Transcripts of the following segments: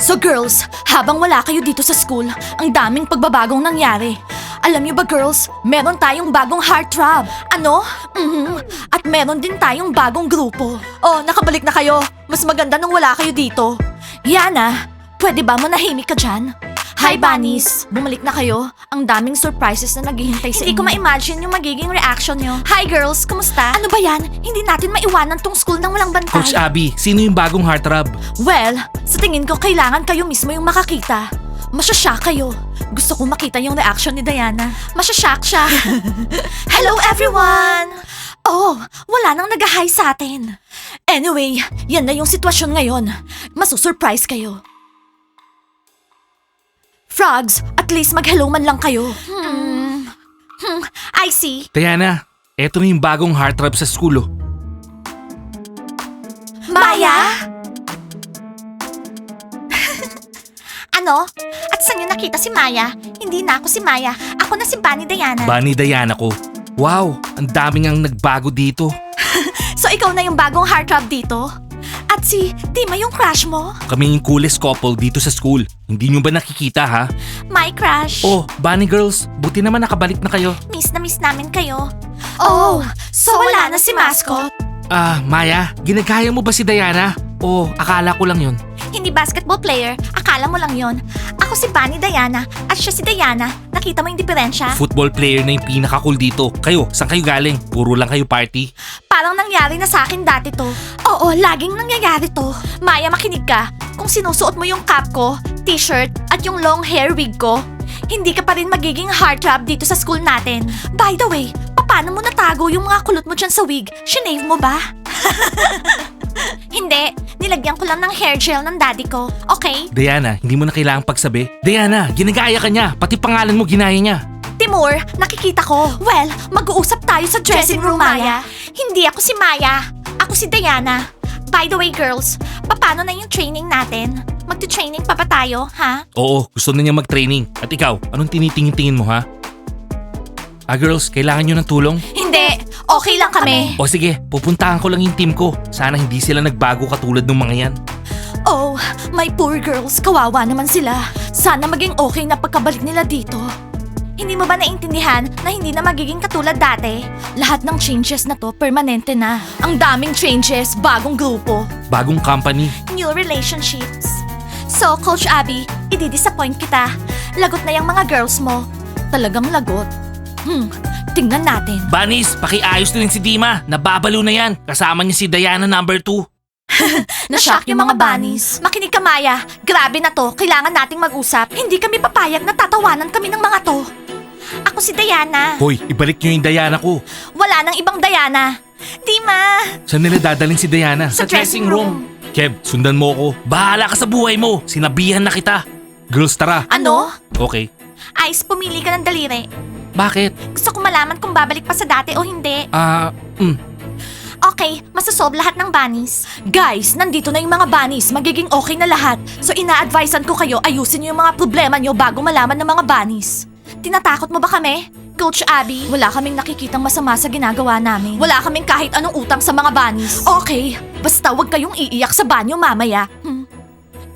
So girls, habang wala kayo dito sa school, ang daming pagbabagong nangyari. Alam niyo ba girls, meron tayong bagong heartthrob. Ano? At meron din tayong bagong grupo. Oh, nakabalik na kayo. Mas maganda nung wala kayo dito. Yana, pwede ba manahimik ka dyan? Hi, Bunnies! Bumalik na kayo. Ang daming surprises na naghihintay sa inyo. Hindi ko ma-imagine yung magiging reaction nyo. Hi, girls! Kumusta? Ano ba yan? Hindi natin maiwanan tong school nang walang bantay. Coach Abby, sino yung bagong heartthrob? Well, sa tingin ko kailangan kayo mismo yung makakita. Masyashock kayo. Gusto ko makita yung reaction ni Diana. Masyashock siya. Hello, everyone! Oh, wala nang nag-hi sa atin. Anyway, yan na yung sitwasyon ngayon. Masusurprise kayo. Frogs, at least mag-hello man lang kayo. I see. Diana, eto na yung bagong heartthrob sa school oh. Maya? Ano? At saan niyo nakita si Maya? Hindi na ako si Maya. Ako na si Bunny Diana. Bunny Diana ko. Wow, ang daming ang nagbago dito. So ikaw na yung bagong heartthrob dito? At si Tima yung crush mo? Kami yung coolest couple dito sa school. Hindi nyo ba nakikita ha? My crush. Oh, Bunny Girls, buti naman nakabalik na kayo. Miss na miss namin kayo. Oh, so wala na si Mascot? Maya, ginagaya mo ba si Diana? O akala ko lang yun. Hindi basketball player, akala mo lang yon. Ako si Bunny Diana at siya si Diana. Nakita mo yung diferensya? Football player na yung pinaka-cool dito. Kayo, saan kayo galing? Puro lang kayo party? Parang nangyari na sa akin dati to. Oo, laging nangyayari to. Maya, makinig ka. Kung sinusuot mo yung cap ko, t-shirt, at yung long hair wig ko, hindi ka pa rin magiging heartthrob dito sa school natin. By the way, paano mo natago yung mga kulot mo dyan sa wig? Shinave mo ba? Hindi, nilagyan ko lang ng hair gel ng daddy ko, okay? Diana, hindi mo na kailangang pagsabi. Diana, ginagaya ka niya. Pati pangalan mo ginaya niya. Timur, nakikita ko. Well, mag-uusap tayo sa dressing room, Maya. Hindi ako si Maya. Ako si Diana. By the way, girls, paano na yung training natin? Magti-training pa ba tayo, ha? Oo, gusto na niya mag-training. At ikaw, anong tinitingin-tingin mo ha? Girls, kailangan nyo ng tulong? Hindi, okay lang kami. O sige, pupuntahan ko lang yung team ko. Sana hindi sila nagbago katulad ng mga yan. Oh, my poor girls, kawawa naman sila. Sana maging okay na pagkabalik nila dito. Hindi mo ba naintindihan na hindi na magiging katulad dati? Lahat ng changes na to, permanente na. Ang daming changes, bagong grupo, Bagong company. new relationships. So, Coach Abby, i-disappoint kita. Lagot na yung mga girls mo. Talagang lagot. Tingnan natin. Bunnies, pakiayos na rin si Dima. Nababalo na yan. Kasama niya si Diana number 2. Na-shock yung mga bunnies. Makinig ka, Maya. Grabe na to. Kailangan nating mag-usap. Hindi kami papayag na tatawanan kami ng mga to. Ako si Diana. Hoy, ibalik niyo yung Diana ko. Wala nang ibang Diana. Dima! Saan nila dadalhin si Diana? Sa dressing room. Kev, sundan mo ko. Bahala ka sa buhay mo. Sinabihan na kita. Girls, tara. Ano? Okay. Ice, pumili ka ng daliri. Bakit? Gusto ko malaman kung babalik pa sa dati o hindi. Okay, masasolve lahat ng bunnies. Guys, nandito na yung mga bunnies. Magiging okay na lahat. So ina-advisean ko kayo, ayusin niyo yung mga problema niyo bago malaman ng mga bunnies. Tinatakot mo ba kami? Coach Abby, wala kaming nakikitang masama sa ginagawa namin. Wala kaming kahit anong utang sa mga bunnies. Okay, basta wag kayong iiyak sa banyo mamaya.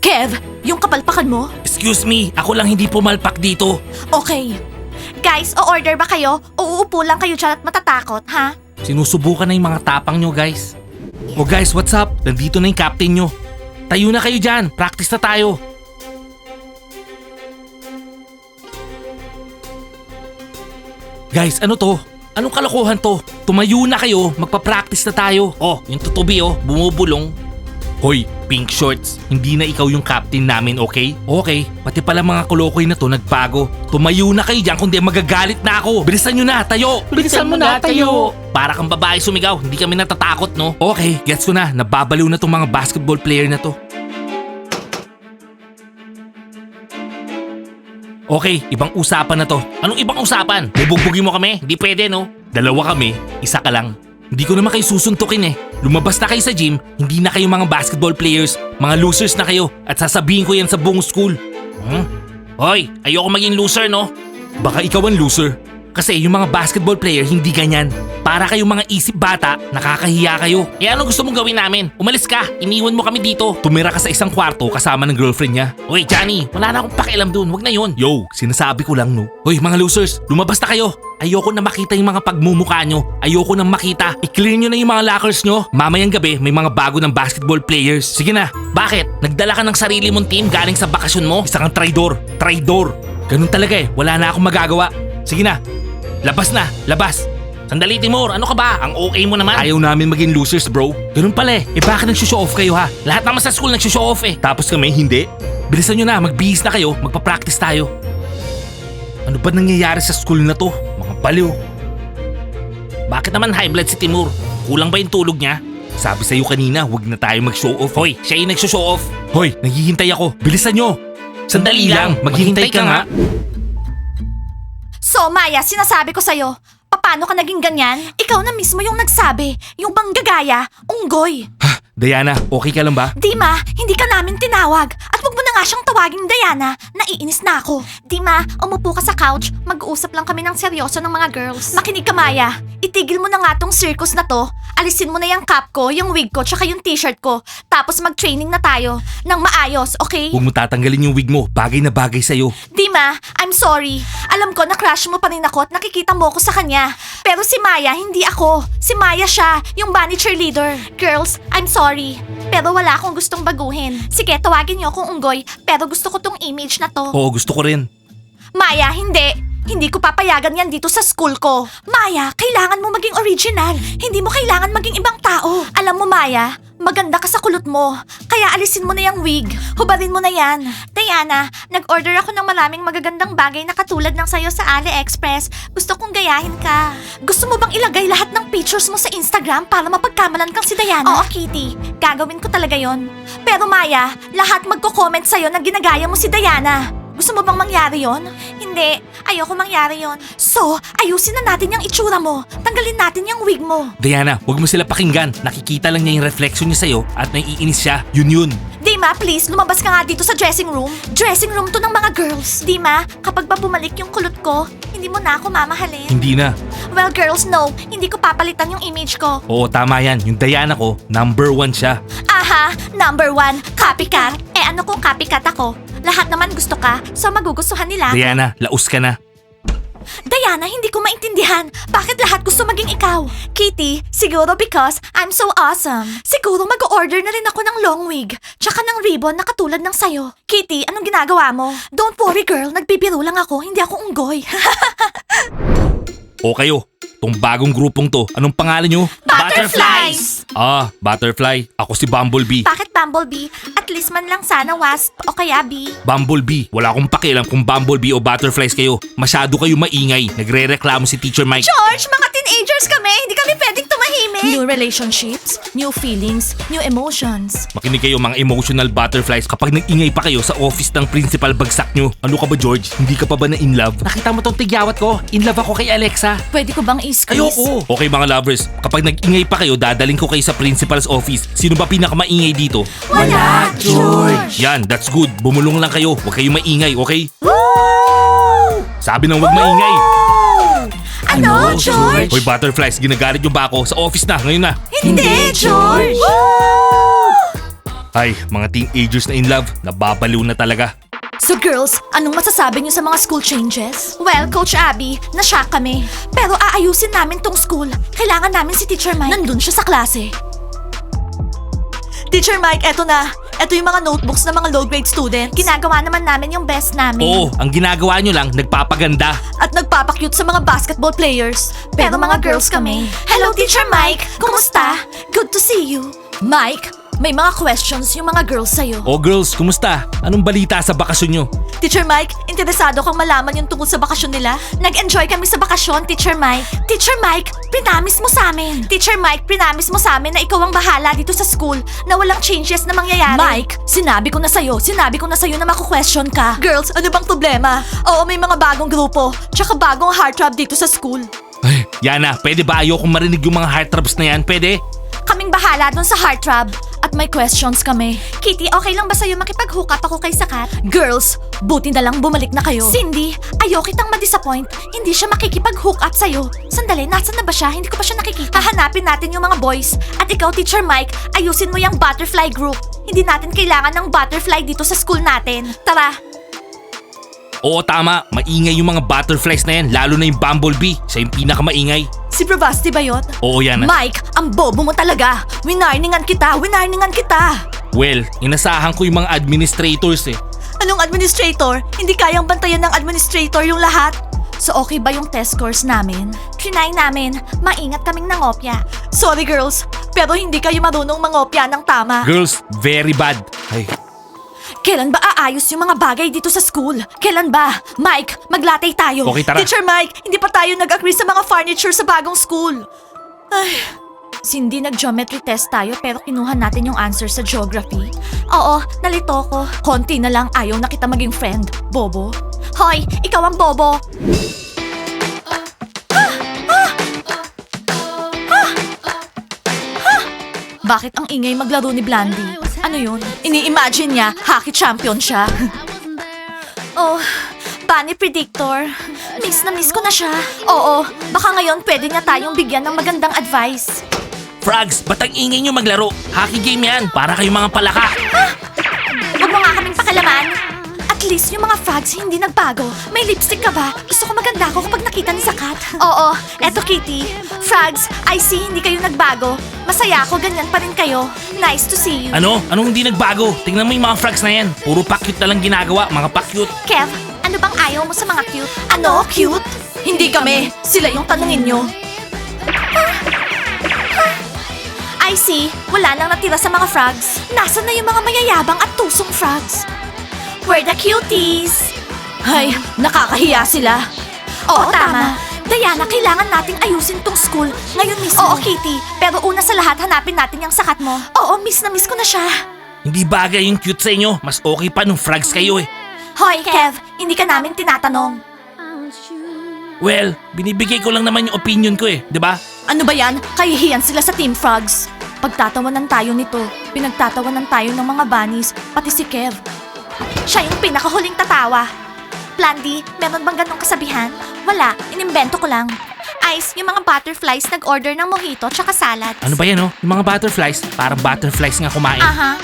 Kev, yung kapalpakan mo? Excuse me, ako lang hindi pumalpak dito. Okay. Guys, o-order ba kayo? O uupo lang kayo dyan at matatakot, ha? Sinusubukan na yung mga tapang nyo, guys. Oh guys, what's up? Nandito na yung captain nyo. Tayo na kayo dyan. Practice na tayo. Guys, ano to? Anong kalokohan to? Tumayo na kayo, magpa-practice na tayo. Oh, yung tutubi oh, bumubulong. Hoy, pink shorts, hindi na ikaw yung captain namin, okay? Okay, pati pala mga kolokoy na to nagbago. Tumayo na kayo dyan kundi magagalit na ako. Bilisan nyo na, tayo! Bilisan mo na, tayo! Para kang babae sumigaw, hindi kami natatakot, no? Okay, gets ko na, nababaliw na tong mga basketball player na to. Okay, ibang usapan na to. Anong ibang usapan? Bubugbugin mo kami? Hindi pwede, no? Dalawa kami, isa ka lang. Hindi ko naman kayo susuntukin eh. Lumabas na kayo sa gym, hindi na kayo mga basketball players. Mga losers na kayo at sasabihin ko yan sa buong school. Hoy, ayoko maging loser, no? Baka ikaw ang loser. Kasi yung mga basketball player hindi ganyan. Para kayong mga isip bata, nakakahiya kayo. Eh ano gusto mong gawin namin? Umalis ka, iniwan mo kami dito. Tumira ka sa isang kwarto kasama ng girlfriend niya. Uy Johnny, wala na akong pakialam dun, wag na yun. Yo, sinasabi ko lang no. Uy mga losers, lumabas na kayo. Ayoko na makita yung mga pagmumukha nyo. Ayoko na makita. I-clear nyo na yung mga lockers nyo. Mamayang gabi, may mga bago ng basketball players. Sige na, bakit? Nagdala ka ng sarili mong team galing sa bakasyon mo? Isa kang traidor. Traidor. Ganun talaga eh, wala na akong magagawa. Sige na, labas na, labas. Sandali Timur, ano ka ba? Ang okay mo naman. Ayaw namin maging losers bro. Ganun pala eh. Eh bakit nagsushow off kayo ha? Lahat naman sa school nagsushow off eh. Tapos kami hindi. Bilisan nyo na, magbihis na kayo, magpa-practice tayo. Ano ba nangyayari sa school na to? Mga baliw. Bakit naman high blood si Timur? Kulang ba yung tulog niya? Sabi sa'yo kanina, wag na tayo mag-show off. Hoy, siya yung nagsushow off. Hoy, naghihintay ako. Bilisan nyo. Sandali lang, maghihintay ka nga. So, Maya, sinasabi ko sa'yo, paano ka naging ganyan? Ikaw na mismo yung nagsabi, yung bang gagaya, unggoy. Ha, Diana, okay ka lang ba? Dima, hindi ka namin tinawag. At wag mo na nga siyang tawaging Diana. Naiinis na ako. Dima, umupo ka sa couch. Mag-uusap lang kami ng seryoso ng mga girls. Makinig ka, Maya. Itigil mo na nga tong circus na to. Alisin mo na yung cap ko, yung wig ko, tsaka yung t-shirt ko. Tapos mag-training na tayo. Nang maayos, okay? Huwag mo tatanggalin yung wig mo. Bagay na bagay sa'yo. Dima, I'm sorry. Alam ko na crush mo pa rin ako at nakikita mo ako sa kanya. Pero si Maya, hindi ako. Si Maya siya, yung bunny cheerleader. Girls, I'm sorry. Pero wala akong gustong baguhin. Sige, tawagin niyo akong unggoy, pero gusto ko tong image na to. Oo, gusto ko rin. Maya, hindi. Hindi ko papayagan yan dito sa school ko. Maya, kailangan mo maging original. Hindi mo kailangan maging ibang tao. Alam mo, Maya, maganda ka sa kulot mo. Kaya alisin mo na yung wig. Hubarin mo na yan. Diana, nag-order ako ng maraming magagandang bagay na katulad ng sayo sa AliExpress. Gusto kong gayahin ka. Gusto mo bang ilagay lahat ng pictures mo sa Instagram para mapagkamalan kang si Diana? Oo, Kitty. Gagawin ko talaga yon. Pero Maya, lahat magko-comment sa'yo na ginagaya mo si Diana. Gusto mo bang mangyari yon? Hindi. Ayoko mangyari yon. So, ayusin na natin yung itsura mo. Tanggalin natin yung wig mo. Diana, huwag mo sila pakinggan. Nakikita lang niya yung reflection niya sa'yo at naiinis siya. Yun. Dima, please, lumabas ka nga dito sa dressing room. Dressing room to ng mga girls. Dima, kapag ba bumalik yung kulot ko, hindi mo na ako mamahalin. Hindi na. Well, girls, no. Hindi ko papalitan yung image ko. Oo, tama yan. Yung Diana ko, number 1 siya. Aha, number 1, copycat. Eh ano kung copycat ako? Lahat naman gusto ka, so magugustuhan nila. Diana, laos ka na. Diana, hindi ko maintindihan. Bakit lahat gusto maging ikaw? Kitty, siguro because I'm so awesome. Siguro mag-order na rin ako ng long wig, tsaka ng ribbon na katulad ng sayo. Kitty, anong ginagawa mo? Don't worry girl, nagbibiro lang ako, hindi ako unggoy. O kayo, tong bagong grupong to, anong pangalan nyo? Butterflies! Ah, Butterfly. Ako si Bumblebee. Bakit Bumblebee? At least man lang sana Wasp o kaya Bee. Bumblebee. Wala akong pakialam kung Bumblebee o Butterflies kayo. Masyado kayo maingay. Nagre-reklamo si Teacher Mike. George, mga teenagers kami, hindi kami pwedeng tumahimik. New relationships, new feelings, new emotions. Makinig kayo mga emotional butterflies kapag nag-ingay pa kayo sa office ng principal bagsak nyo. Ano ka ba George? Hindi ka pa ba na in love? Nakita mo tong tigyawat ko? In love ako kay Alexa. Pwede ko bang i-squeeze? Ayoko. Okay mga lovers, kapag nag-ingay pa kayo, dadaling ko kayo sa principal's office. Sino ba pinakamaingay dito? Wala, George! Yan, that's good. Bumulong lang kayo. Huwag kayong maingay, okay? Sabi ng huwag maingay. Ano, George? Hoy butterflies, ginagalit nyo ba ako? Sa office na, ngayon na. Hindi, George! Ay, mga teenagers na in love, nababaliw na talaga. So girls, anong masasabi niyo sa mga school changes? Well, Coach Abby, na-shock kami. Pero aayusin namin tong school. Kailangan namin si Teacher Mike. Nandun siya sa klase. Teacher Mike, eto na. Eto yung mga notebooks ng mga low-grade students. Ginagawa naman namin yung best namin. Oo, ang ginagawa nyo lang, nagpapaganda. At nagpapakyut sa mga basketball players. Pero mga girls kami. Hello, Teacher Mike! Kumusta? Good to see you. Mike, may mga questions yung mga girls sa'yo. Oh girls, kumusta? Anong balita sa bakasyon nyo? Teacher Mike, interesado kang malaman yung tungkol sa bakasyon nila? Nag-enjoy kami sa bakasyon, Teacher Mike. Teacher Mike, pinamis mo sa amin. Teacher Mike, pinamis mo sa amin na ikaw ang bahala dito sa school, na walang changes na mangyayari. Mike, sinabi ko na sa'yo na maku-question ka. Girls, ano bang problema? Oo, may mga bagong grupo, tsaka bagong heartthrob dito sa school. Ay, Yana, pwede ba ayokong marinig yung mga heartthrobs na yan? Pwede? Kaming bahala dun sa heartthrob. At at may questions kami. Kitty, okay lang ba sa'yo makipag-hook up ako kay Sakat? Girls, buti na lang bumalik na kayo. Cindy, ayaw kitang ma-disappoint. Hindi siya makikipag-hook up sa'yo. Sandali, nasan na ba siya? Hindi ko pa siya nakikita. Hahanapin natin yung mga boys. At ikaw, Teacher Mike, ayusin mo yung butterfly group. Hindi natin kailangan ng butterfly dito sa school natin. Tara! Oo, tama. Maingay yung mga butterflies na yan, lalo na yung Bumblebee. Siya yung pinakamaingay. Si Bravasti ba yun? Oo, yan. Mike, ang bobo mo talaga. Winarningan kita. Well, inasahan ko yung mga administrators eh. Anong administrator? Hindi kayang bantayan ng administrator yung lahat. So okay ba yung test scores namin? Trinay namin. Maingat kaming nangopya. Sorry girls, pero hindi kayo marunong mangopya ng tama. Girls, very bad. Ay, Kailan ba aayos yung mga bagay dito sa school? Kailan ba? Mike, maglatay tayo. Okay, tara. Teacher Mike, hindi pa tayo nag-agree sa mga furniture sa bagong school. Ay, Cindy, nag-geometry test tayo pero kinuha natin yung answer sa geography. Oo, nalito ko. Konti na lang ayaw na kita maging friend, bobo. Hoy, ikaw ang bobo. Bakit ang ingay maglaro ni Blandy? Ano yun? Ini-imagine niya, hockey champion siya. Oh, Bunny Predictor. Miss na miss ko na siya. Oo, baka ngayon pwede niya tayong bigyan ng magandang advice. Frogs, ba't ang ingay nyo maglaro? Hockey game yan, para kayong mga palaka. Huwag mo nga kaming pakalaman. At least yung mga frogs hindi nagbago. May lipstick ka ba? Gusto ko maganda ako kapag nakita ni Sakat. Oo, eto Kitty. Frogs, I see hindi kayo nagbago. Masaya ako, ganyan pa rin kayo. Nice to see you. Ano? Anong hindi nagbago? Tingnan mo yung mga frogs na yan. Puro pa-cute na lang ginagawa, mga pa-cute. Kev, ano bang ayaw mo sa mga cute? Ano? Cute? Hindi kami. Sila yung tanungin nyo. I see. Wala nang natira sa mga frogs. Nasaan na yung mga mayayabang at tusong frogs? We're the cuties. Ay, nakakahiya sila. Oo, tama. Diana, kailangan nating ayusin tong school ngayon mismo. Oo, Kitty. Pero una sa lahat, hanapin natin yung Sakat mo. Oo, miss na miss ko na siya. Hindi bagay yung cute sa inyo. Mas okay pa nung frogs kayo eh. Hoy, Kev, hindi ka namin tinatanong. Well, binibigay ko lang naman yung opinion ko eh, di ba? Ano ba yan? Kahihiyan sila sa Team Frogs. Pagtatawanan tayo nito. Pinagtatawanan tayo ng mga bunnies, pati si Kev. Siya yung pinakahuling tatawa. Blandy, meron bang ganong kasabihan? Wala, inimbento ko lang. Ice, yung mga butterflies nag-order ng mojito tsaka salad. Ano ba yan oh? Yung mga butterflies, parang butterflies nga kumain. Aha.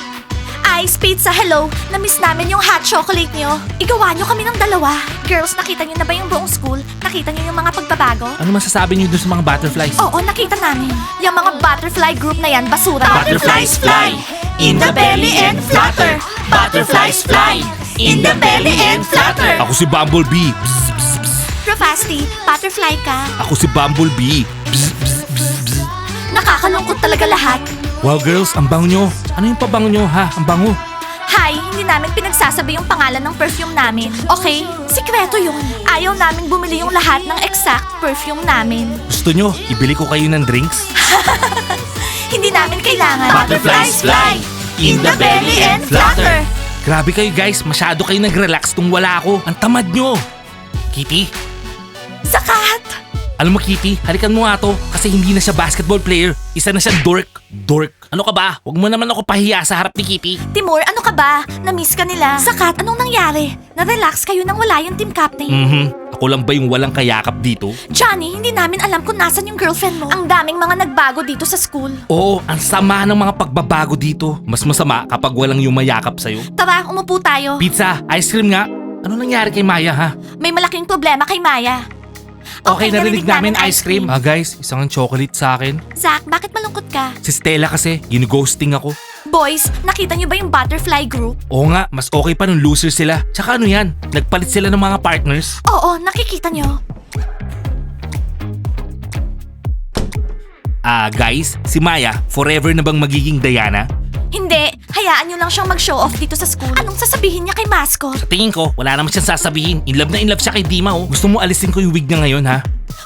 Ice, pizza, hello. Na-miss namin yung hot chocolate nyo. Igawa nyo kami ng dalawa. Girls, nakita nyo na ba yung buong school? Nakita nyo yung mga pagbabago? Ano masasabi niyo dun sa mga butterflies? Oo, nakita namin. Yung mga butterfly group na yan, basura. Butterflies fly in the belly and flutter. Butterflies fly in the belly and flutter. Ako si Bumblebee. Bzz, bzz, bzz. Profasti, butterfly ka. Ako si Bumblebee. Bzz, bzz, bzz, bzz. Nakakalungkot talaga lahat. Wow girls, ang bango nyo. Ano yung pabango nyo ha? Ang bango. Hi, hindi namin pinagsasabi yung pangalan ng perfume namin. Okay? Sikreto yun. Ayaw namin bumili yung lahat ng exact perfume namin. Gusto nyo, ibili ko kayo ng drinks? Hindi namin kailangan. Butterflies fly in the belly and flutter. Grabe kayo guys, masyado kayo nag-relax nung wala ako. Ang tamad nyo. Kitty, Sakat! alam mo Kitty, halikan mo nga to kasi hindi na siya basketball player. Isa na siya dork. Dork. Ano ka ba? Huwag mo naman ako pahiya sa harap ni Kitty. Timur, ano ka ba? Na-miss ka nila. Sakat, anong nangyari? Na-relax kayo nang wala yung team captain. Ako lang ba yung walang kayakap dito? Johnny, hindi namin alam kung nasan yung girlfriend mo. Ang daming mga nagbago dito sa school. Oo, ang sama ng mga pagbabago dito. Mas masama kapag walang yung mayakap sa'yo. Tara, umupo tayo. Pizza, ice cream nga. Ano nangyari kay Maya ha? May malaking problema kay Maya. Okay, narinig namin ice cream. Guys, isang chocolate sa akin. Zach, bakit malungkot ka? Si Stella kasi, ginu-ghosting ako. Boys, nakita niyo ba yung butterfly group? Oo nga, mas okay pa nung loser sila. Tsaka ano yan, nagpalit sila ng mga partners. Oo, nakikita niyo. Guys, si Maya, forever na bang magiging Diana? Hindi, hayaan niyo lang siyang mag-show off dito sa school. Anong sasabihin niya kay mascot? Sa tingin ko, wala naman siyang sasabihin. In love na in love siya kay Dima oh. Gusto mo alisin ko yung wig niya ngayon ha?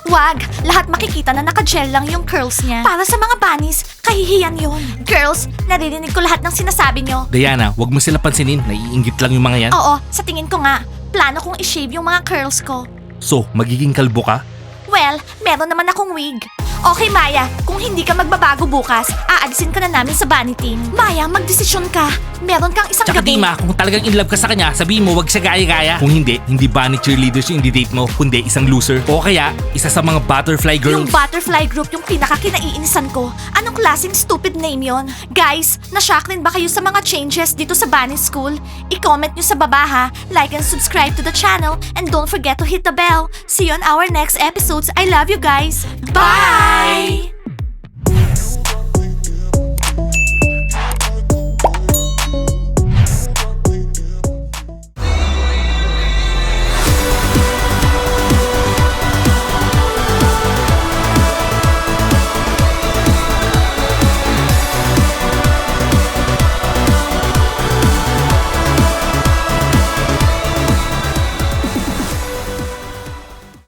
Wag, lahat makikita na naka-gel lang yung curls niya. Para sa mga bunnies, kahihiyan yun. Girls, naririnig ko lahat ng sinasabi niyo. Diana, wag mo sila pansinin. Naiingit lang yung mga yan. Oo, sa tingin ko nga, plano kong i-shave yung mga curls ko. So, magiging kalbo ka? Well, meron naman akong wig. Okay, Maya. Kung hindi ka magbabago bukas, aalisin ka na namin sa bunny team. Maya, magdesisyon ka. Meron kang isang Tsaka gabi. Dima, kung talagang in love ka sa kanya, sabihin mo wag siya gaya-gaya. Kung hindi bunny cheerleaders yung i-date mo, kundi isang loser. O kaya, isa sa mga butterfly girls. Yung butterfly group yung pinaka-kinaiinisan ko. Anong klaseng stupid name yon? Guys, na-shock rin ba kayo sa mga changes dito sa Bunny School? I-comment nyo sa baba ha. Like and subscribe to the channel. And don't forget to hit the bell. See you on our next episodes. I love you guys. Bye!